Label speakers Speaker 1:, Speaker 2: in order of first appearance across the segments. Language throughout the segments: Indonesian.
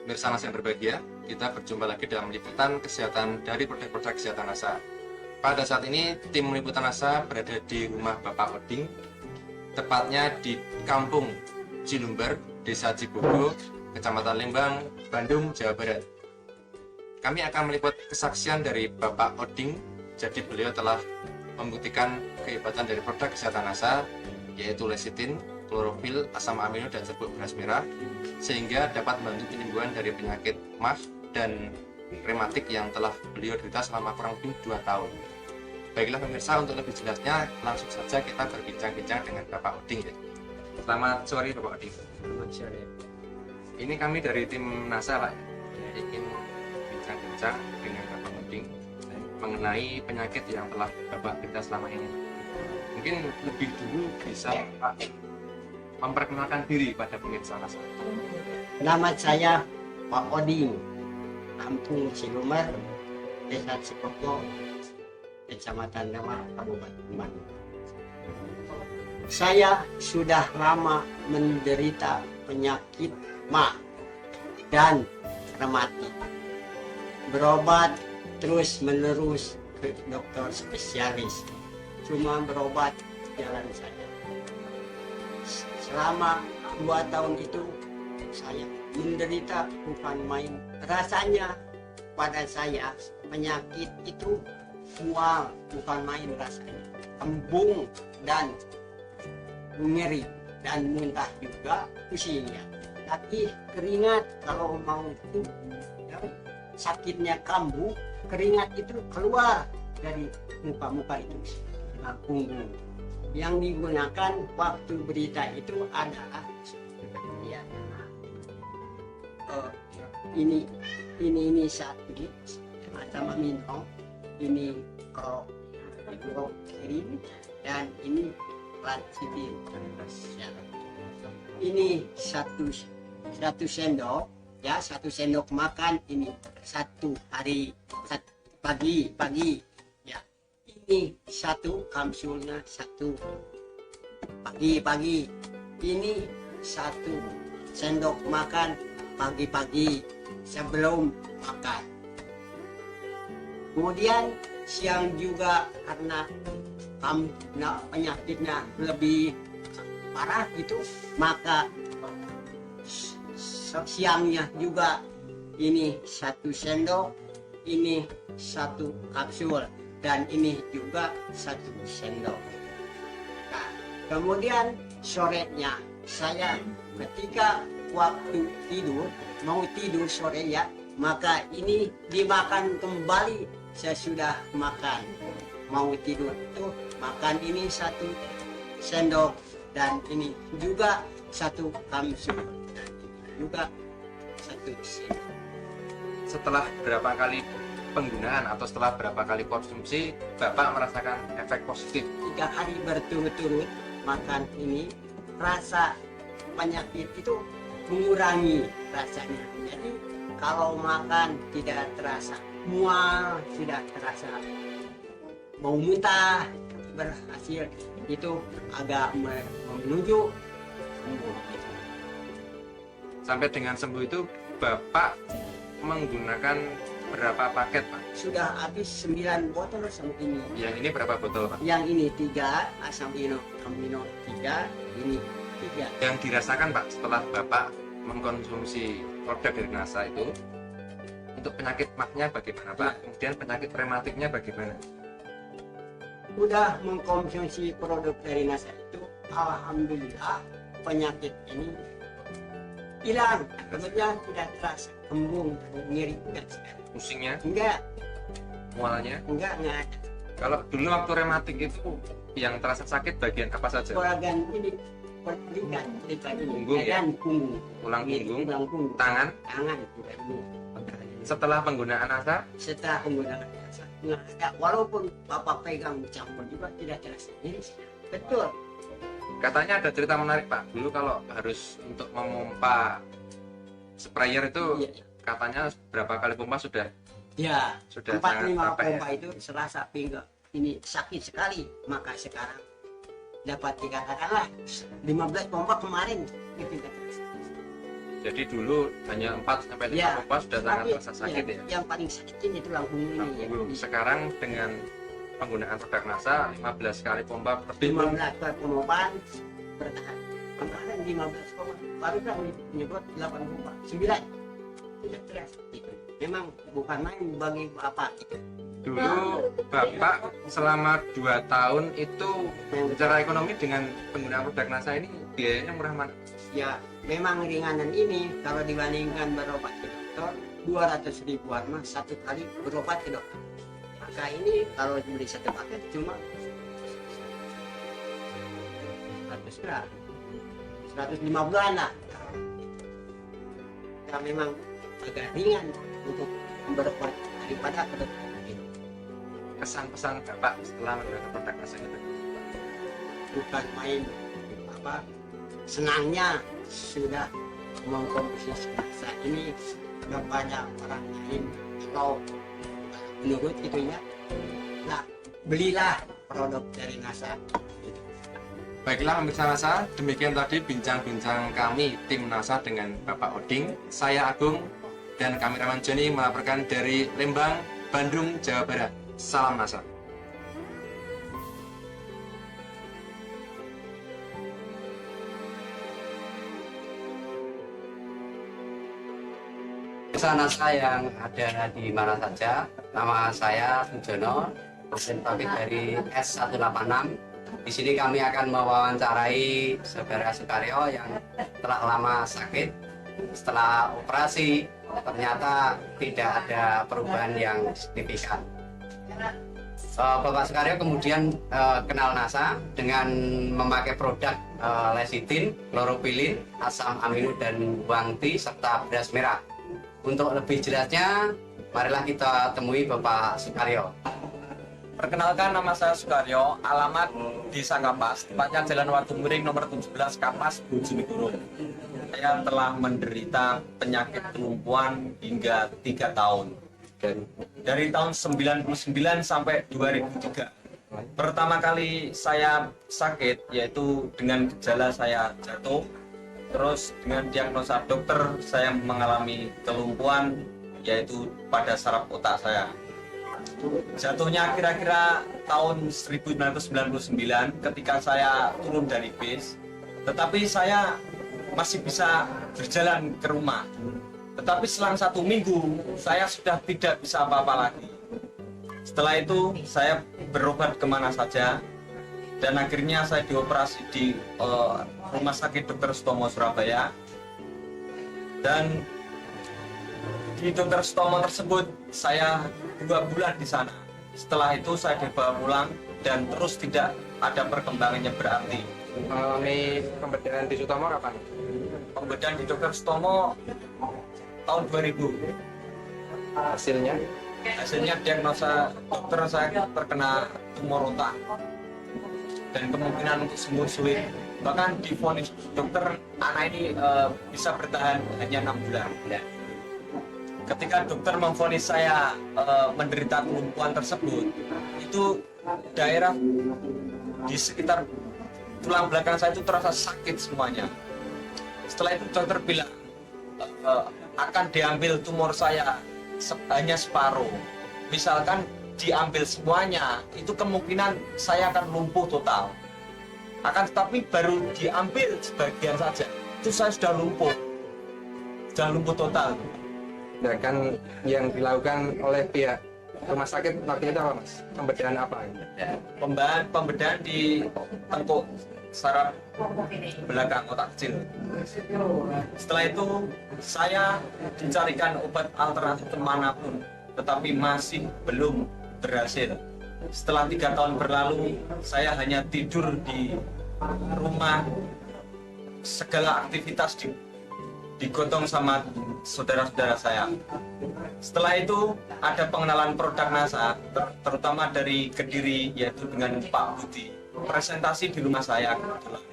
Speaker 1: Pemirsa Nasa yang berbahagia, kita berjumpa lagi dalam liputan kesehatan dari produk-produk kesehatan NASA. Pada saat ini, tim liputan NASA berada di rumah Bapak Oding, tepatnya di Kampung Cilumber, Desa Cibogo, Kecamatan Lembang, Bandung, Jawa Barat. Kami akan meliput kesaksian dari Bapak Oding, jadi beliau telah membuktikan kehebatan dari produk kesehatan NASA, yaitu lecitin, klorofil, asam amino, dan serbuk beras merah, sehingga dapat membantu penyembuhan dari penyakit MAF dan rematik yang telah beliau derita selama kurang lebih 2 tahun. Baiklah pemirsa, untuk lebih jelasnya langsung saja kita berbincang-bincang dengan Bapak Oding. Selamat sore Bapak Oding.
Speaker 2: Selamat sore.
Speaker 1: Ini kami dari tim NASA Pak, ingin bincang-bincang dengan Bapak Oding mengenai penyakit yang telah Bapak derita selama ini. Mungkin lebih dulu bisa Pak memperkenalkan diri pada pemirsa NASA.
Speaker 2: Nama saya Pak Oding, Kampung Cilumber, Desa Cibogo, Kecamatan Lembang, Kabupaten Bandung. Saya sudah lama menderita penyakit MAF dan rematik. Berobat terus menerus ke dokter spesialis. Cuma berobat jalan saja. Selama 2 tahun itu saya menderita bukan main. Rasanya pada saya penyakit itu mual, bukan main rasanya. Kembung dan nyeri dan muntah juga pusing ya. Tapi keringat kalau mau itu ya, sakitnya kambuh, keringat itu keluar dari muka-muka itu, punggung. Yang digunakan waktu berita itu adalah ya, ini satu macam amino, ini kalau kiri dan ini lecitin. Ya. Ini satu sendok ya, 1 sendok makan ini 1 hari pagi ya. Ini 1 kapsulnya 1 pagi. Ini 1 sendok makan pagi-pagi sebelum makan. Kemudian siang juga karena penyakitnya lebih parah gitu, maka siangnya juga ini 1 sendok, ini 1 kapsul, dan ini juga 1 sendok. Nah, kemudian sorenya saya ketika waktu tidur, mau tidur sore ya, maka ini dimakan kembali sesudah makan. Mau tidur itu makan ini 1 sendok dan ini juga 1 kapsul dan ini juga 1 sendok.
Speaker 1: Setelah berapa kali penggunaan atau setelah berapa kali konsumsi Bapak merasakan efek positif?
Speaker 2: 3 hari berturut-turut makan ini, rasa penyakit itu mengurangi rasanya. Jadi kalau makan tidak terasa mual, tidak terasa mau muntah, berhasil itu agak menuju sembuh.
Speaker 1: Sampai dengan sembuh itu Bapak menggunakan berapa paket Pak?
Speaker 2: Sudah habis 9 botol sama ini.
Speaker 1: Yang ini berapa botol Pak?
Speaker 2: Yang ini 3, asam amino 3, ini 3.
Speaker 1: Yang dirasakan Pak setelah Bapak mengkonsumsi produk dari NASA itu, untuk penyakit MAF-nya bagaimana Pak? Kemudian penyakit rematiknya bagaimana?
Speaker 2: Udah mengkonsumsi produk dari NASA itu, alhamdulillah penyakit ini hilang, kemudian tidak terasa kembung, nyeri enggak sekarang.
Speaker 1: Pusingnya,
Speaker 2: Enggak
Speaker 1: mualnya?
Speaker 2: ada.
Speaker 1: Kalau dulu waktu rematik itu yang terasa sakit bagian apa saja?
Speaker 2: Bagian ini perlikan ini,
Speaker 1: Punggung ya?
Speaker 2: dan punggung,
Speaker 1: Tulang punggung,
Speaker 2: tulang punggung,
Speaker 1: tangan.
Speaker 2: juga ini.
Speaker 1: Setelah penggunaan NASA,
Speaker 2: Setelah penggunaan NASA nggak ada, walaupun bapak pegang campur juga tidak terasa nyeri. Betul.
Speaker 1: katanya ada cerita menarik Pak. Dulu kalau harus untuk memompa sprayer itu
Speaker 2: Iya.
Speaker 1: katanya berapa kali pompa sudah
Speaker 2: Ya,
Speaker 1: sangat
Speaker 2: 4-5
Speaker 1: capek
Speaker 2: pompa itu serasa pinggang ini sakit sekali, maka sekarang dapat dikatakanlah 15 pompa kemarin itu tidak terasa.
Speaker 1: Jadi dulu hanya 4 sampai 5
Speaker 2: Ya,
Speaker 1: pompa sudah sangat
Speaker 2: tapi
Speaker 1: terasa sakit ya.
Speaker 2: yang paling sakit ini tulang punggung ini ya.
Speaker 1: Sekarang dengan penggunaan produk NASA 15 kali pompa per minggu
Speaker 2: 15 kali pengobatan bertahan. Kemarin 15 koma, baru kan menyebut 8 koma 9. Tidak keras. Itu. Memang bukan main bagi bapak itu.
Speaker 1: dulu Bapak selama 2 tahun itu secara ekonomi dengan penggunaan produk NASA ini biayanya murah mana?
Speaker 2: Ya, memang ringanan ini kalau dibandingkan berobat ke dokter 200 ribuan mah satu kali berobat ke dokter. Maka ini kalau beli satu paket cuma 100 gram, 150-an lah. Ya memang agak ringan untuk berobat daripada ke dokter.
Speaker 1: Kesan-pesan Bapak setelah menggunakan produk NASA itu?
Speaker 2: Bukan main apa senangnya sudah mengkonsumsi NASA ini kepada orang lain kalau menurut gitu ya, nah belilah produk dari NASA.
Speaker 1: Baiklah pemirsa NASA, demikian tadi bincang-bincang kami tim NASA dengan Bapak Oding. Saya Agung dan kameraman Joni melaporkan dari Lembang, Bandung, Jawa Barat. Salam NASA.
Speaker 3: NASA yang ada di mana saja, nama saya Sujono, dosen topik dari S186. Di sini kami akan mewawancarai saudara Sukaryo yang telah lama sakit. Setelah operasi, ternyata tidak ada perubahan yang signifikan. Bapak Sukaryo kemudian kenal NASA dengan memakai produk lecitin, kloropilin, asam amino dan wangti serta beras merah. Untuk lebih jelasnya, marilah kita temui Bapak Sukaryo.
Speaker 4: Perkenalkan, nama saya Sukaryo, alamat Desa Kapas, tepatnya Jalan Watu Miring nomor 17 Kapas, Bojonegoro. Saya telah menderita penyakit kelumpuhan hingga 3 tahun. Dari tahun 99 sampai 2003. Pertama kali saya sakit yaitu dengan gejala saya jatuh. Terus dengan diagnosa dokter saya mengalami kelumpuhan yaitu pada saraf otak saya. Jatuhnya kira-kira tahun 1999 ketika saya turun dari bis. Tetapi saya masih bisa berjalan ke rumah. Tetapi selang 1 minggu saya sudah tidak bisa apa-apa lagi. Setelah itu saya berobat kemana saja. Dan akhirnya saya dioperasi di Rumah Sakit Dr. Sutomo Surabaya. Dan di Dr. Sutomo tersebut saya 2 bulan di sana. Setelah itu saya dibawa pulang dan terus tidak ada perkembangannya berarti.
Speaker 1: Mengalami pembedahan di Sutomo kapan?
Speaker 4: Pembedahan di Dr. Sutomo tahun 2000. Hasilnya diagnosa dokter saya terkena tumor otak. Dan kemungkinan untuk sembuh sulit. Bahkan divonis dokter anak ini bisa bertahan hanya 6 bulan. Ketika dokter memvonis saya menderita kelumpuhan tersebut, itu daerah di sekitar tulang belakang saya itu terasa sakit semuanya. Setelah itu dokter bilang akan diambil tumor saya hanya separuh. Misalkan diambil semuanya, itu kemungkinan saya akan lumpuh total. Akan tetapi baru diambil sebagian saja, itu saya sudah lumpuh total.
Speaker 1: Nah, kan yang dilakukan oleh pihak rumah sakit waktu itu apa, Mas? Pembedahan apa?
Speaker 4: Pembedahan di tengkuk saraf belakang otak kecil. Setelah itu saya dicarikan obat alternatif kemanapun, tetapi masih belum berhasil. Setelah 3 tahun berlalu, saya hanya tidur di rumah, segala aktivitas digotong sama saudara-saudara saya. Setelah itu ada pengenalan produk NASA, terutama dari Kediri, yaitu dengan Pak Budi. Presentasi di rumah saya kebetulan.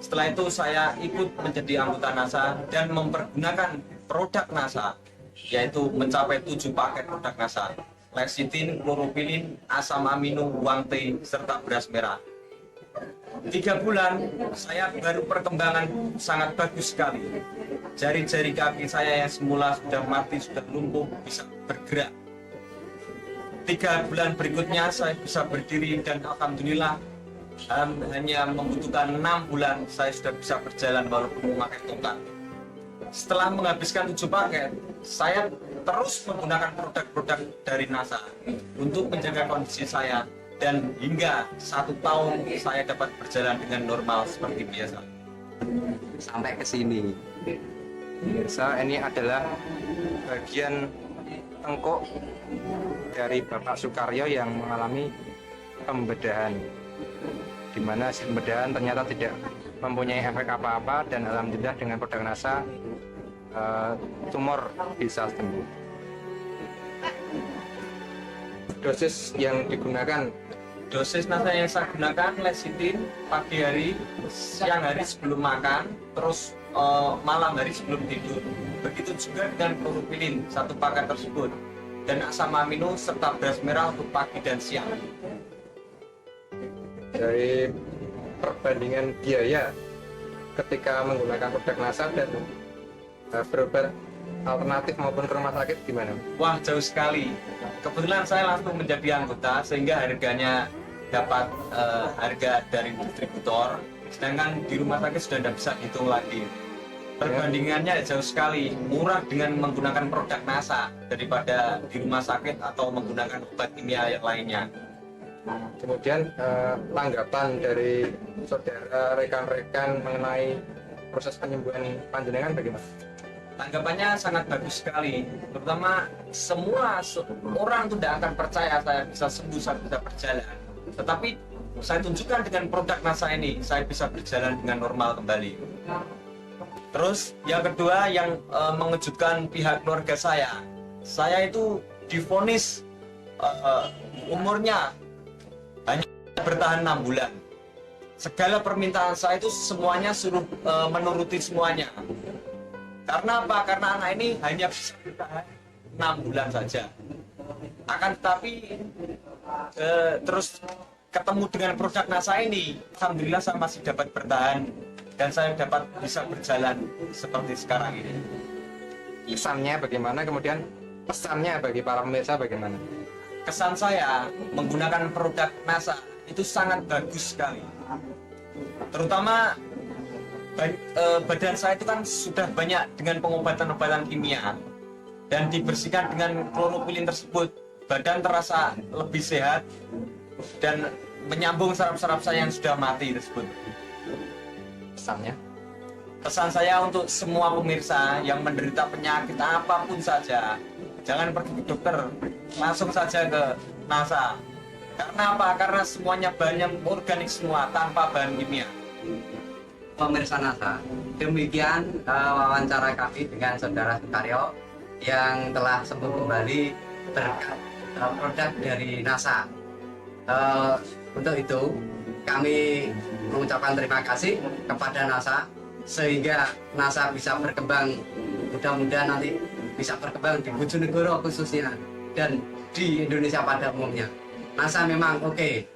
Speaker 4: Setelah itu saya ikut menjadi anggota NASA dan mempergunakan produk NASA, yaitu mencapai 7 paket produk NASA. Lecitin, kloropilin, asam amino, wangte, serta beras merah. 3 bulan saya baru perkembangan sangat bagus sekali. Jari-jari kaki saya yang semula sudah mati, sudah lumpuh, bisa bergerak. 3 bulan berikutnya saya bisa berdiri dan alhamdulillah hanya membutuhkan 6 bulan saya sudah bisa berjalan walaupun memakai tongkat. Setelah menghabiskan 7 paket, saya terus menggunakan produk-produk dari NASA untuk menjaga kondisi saya, dan hingga 1 tahun saya dapat berjalan dengan normal seperti biasa.
Speaker 3: Sampai ke sini.
Speaker 1: Ini adalah bagian tengkuk dari Bapak Sukaryo yang mengalami pembedahan, di mana hasil pembedahan ternyata tidak mempunyai efek apa-apa, dan alhamdulillah dengan produk NASA tumor bisa sembuh. Dosis yang digunakan,
Speaker 4: Dosis NASA yang saya gunakan lecithin pagi hari, siang hari sebelum makan, terus malam hari sebelum tidur. Begitu juga dengan chlorofillin 1 paket tersebut, dan asam amino serta beras merah untuk pagi dan siang.
Speaker 1: dari perbandingan biaya ketika menggunakan produk NASA dan berobat alternatif maupun ke rumah sakit gimana?
Speaker 4: Wah, jauh sekali. Kebetulan saya langsung menjadi anggota sehingga harganya dapat harga dari distributor, sedangkan di rumah sakit sudah tidak bisa hitung lagi. Perbandingannya jauh sekali, murah dengan menggunakan produk NASA daripada di rumah sakit atau menggunakan obat kimia yang lainnya.
Speaker 1: Kemudian tanggapan dari saudara, rekan-rekan mengenai proses penyembuhan panjenengan bagaimana?
Speaker 4: Tanggapannya sangat bagus sekali, terutama semua orang itu tidak akan percaya saya bisa sembuh, saya bisa berjalan. Tetapi saya tunjukkan dengan produk NASA ini, saya bisa berjalan dengan normal kembali. Terus yang kedua yang mengejutkan pihak keluarga saya itu divonis umurnya hanya bertahan 6 bulan. Segala permintaan saya itu semuanya suruh menuruti semuanya. Karena apa? Karena anak ini hanya bisa bertahan 6 bulan saja. Akan tetapi terus ketemu dengan produk NASA ini, alhamdulillah saya masih dapat bertahan dan saya dapat bisa berjalan seperti sekarang ini.
Speaker 1: Kesannya bagaimana? Kemudian pesannya bagi para pemirsa bagaimana?
Speaker 4: Kesan saya menggunakan produk NASA itu sangat bagus sekali. Terutama badan saya itu kan sudah banyak dengan pengobatan-obatan kimia, dan dibersihkan dengan chlorofillin tersebut, badan terasa lebih sehat dan menyambung saraf-saraf saya yang sudah mati tersebut.
Speaker 1: Pesannya?
Speaker 4: Pesan saya untuk semua pemirsa yang menderita penyakit apapun saja, jangan pergi ke dokter, langsung saja ke NASA. Karena apa? Karena semuanya bahannya organik semua, tanpa bahan kimia.
Speaker 3: Pemirsa NASA, demikian wawancara kami dengan Saudara Sukaryo yang telah sembuh kembali berkat produk dari NASA. Untuk itu kami mengucapkan terima kasih kepada NASA sehingga NASA bisa berkembang, mudah-mudahan nanti bisa berkembang di Bojonegoro khususnya dan di Indonesia pada umumnya. NASA memang oke.